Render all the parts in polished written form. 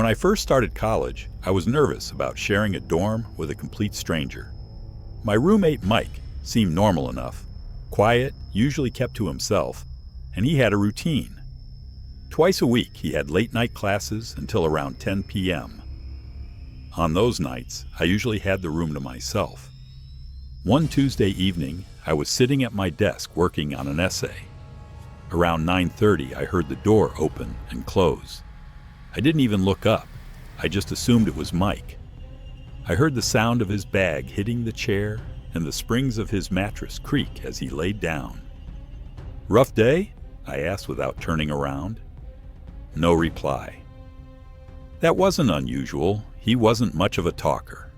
When I first started college, I was nervous about sharing a dorm with a complete stranger. My roommate Mike seemed normal enough, quiet, usually kept to himself, and he had a routine. Twice a week he had late-night classes until around 10 p.m. On those nights, I usually had the room to myself. One Tuesday evening, I was sitting at my desk working on an essay. Around 9:30, I heard the door open and close. I didn't even look up. I just assumed it was Mike. I heard the sound of his bag hitting the chair and the springs of his mattress creak as he laid down. "Rough day?" I asked without turning around. No reply. That wasn't unusual. He wasn't much of a talker.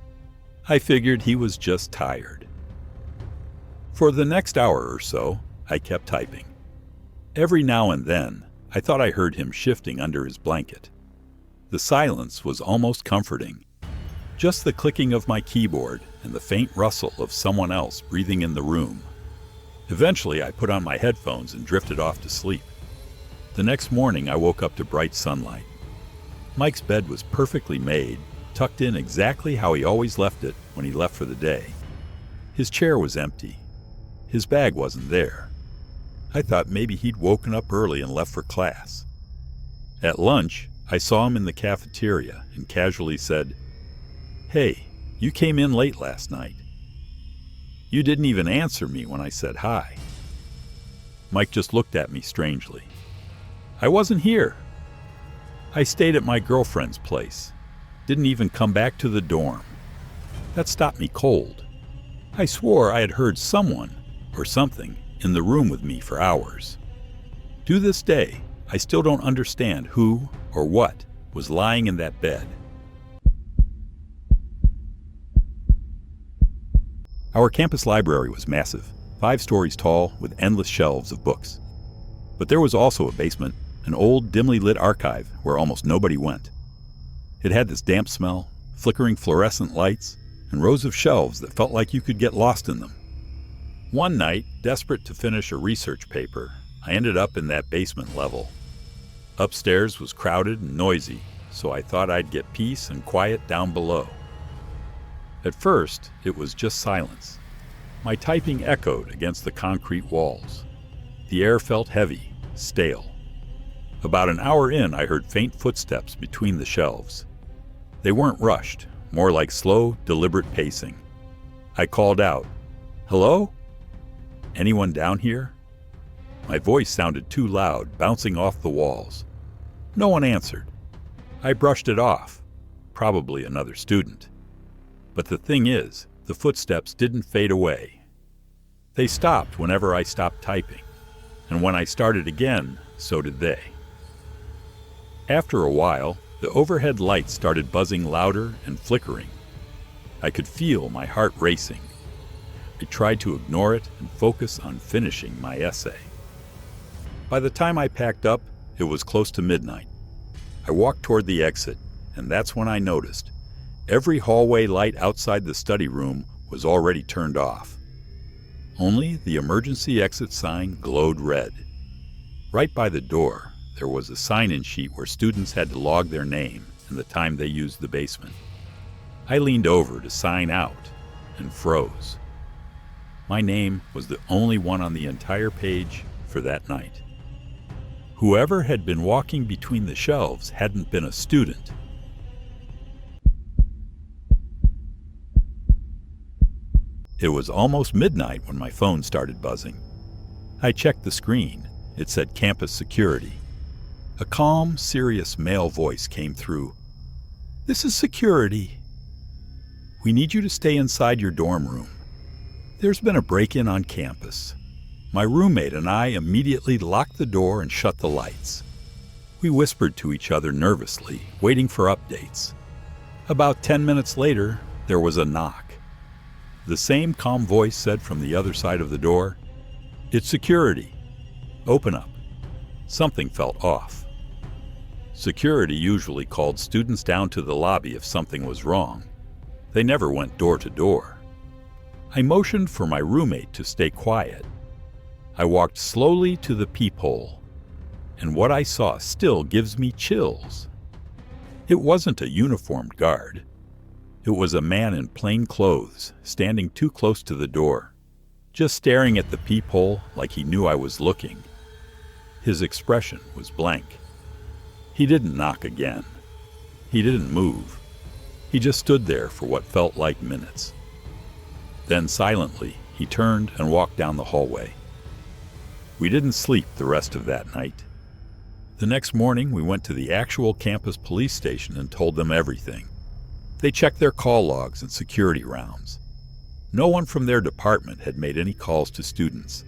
I figured he was just tired. For the next hour or so, I kept typing. Every now and then, I thought I heard him shifting under his blanket. The silence was almost comforting. Just the clicking of my keyboard and the faint rustle of someone else breathing in the room. Eventually, I put on my headphones and drifted off to sleep. The next morning, I woke up to bright sunlight. Mike's bed was perfectly made, tucked in exactly how he always left it when he left for the day. His chair was empty. His bag wasn't there. I thought maybe he'd woken up early and left for class. At lunch, I saw him in the cafeteria and casually said, "Hey, you came in late last night." You didn't even answer me when I said hi. Mike just looked at me strangely. I wasn't here. I stayed at my girlfriend's place. Didn't even come back to the dorm. That stopped me cold. I swore I had heard someone, or something, in the room with me for hours. To this day, I still don't understand who or what was lying in that bed. Our campus library was massive, 5 stories tall with endless shelves of books. But there was also a basement, an old, dimly lit archive where almost nobody went. It had this damp smell, flickering fluorescent lights, and rows of shelves that felt like you could get lost in them. One night, desperate to finish a research paper, I ended up in that basement level. Upstairs was crowded and noisy, so I thought I'd get peace and quiet down below. At first, it was just silence. My typing echoed against the concrete walls. The air felt heavy, stale. About an hour in, I heard faint footsteps between the shelves. They weren't rushed, more like slow, deliberate pacing. I called out, "Hello? Anyone down here?" My voice sounded too loud, bouncing off the walls. No one answered. I brushed it off. Probably another student. But the thing is, the footsteps didn't fade away. They stopped whenever I stopped typing, and when I started again, so did they. After a while, the overhead lights started buzzing louder and flickering. I could feel my heart racing. I tried to ignore it and focus on finishing my essay. By the time I packed up, it was close to midnight. I walked toward the exit, and that's when I noticed every hallway light outside the study room was already turned off. Only the emergency exit sign glowed red. Right by the door, there was a sign-in sheet where students had to log their name and the time they used the basement. I leaned over to sign out and froze. My name was the only one on the entire page for that night. Whoever had been walking between the shelves hadn't been a student. It was almost midnight when my phone started buzzing. I checked the screen. It said campus security. A calm, serious male voice came through. "This is security. We need you to stay inside your dorm room. There's been a break-in on campus." My roommate and I immediately locked the door and shut the lights. We whispered to each other nervously, waiting for updates. About 10 minutes later, there was a knock. The same calm voice said from the other side of the door, "It's security. Open up." Something felt off. Security usually called students down to the lobby if something was wrong. They never went door to door. I motioned for my roommate to stay quiet. I walked slowly to the peephole, and what I saw still gives me chills. It wasn't a uniformed guard. It was a man in plain clothes, standing too close to the door, just staring at the peephole like he knew I was looking. His expression was blank. He didn't knock again. He didn't move. He just stood there for what felt like minutes. Then silently, he turned and walked down the hallway. We didn't sleep the rest of that night. The next morning, we went to the actual campus police station and told them everything. They checked their call logs and security rounds. No one from their department had made any calls to students,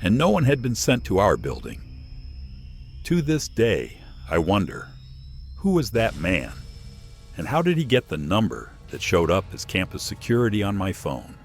and no one had been sent to our building. To this day, I wonder, who was that man, and how did he get the number that showed up as campus security on my phone?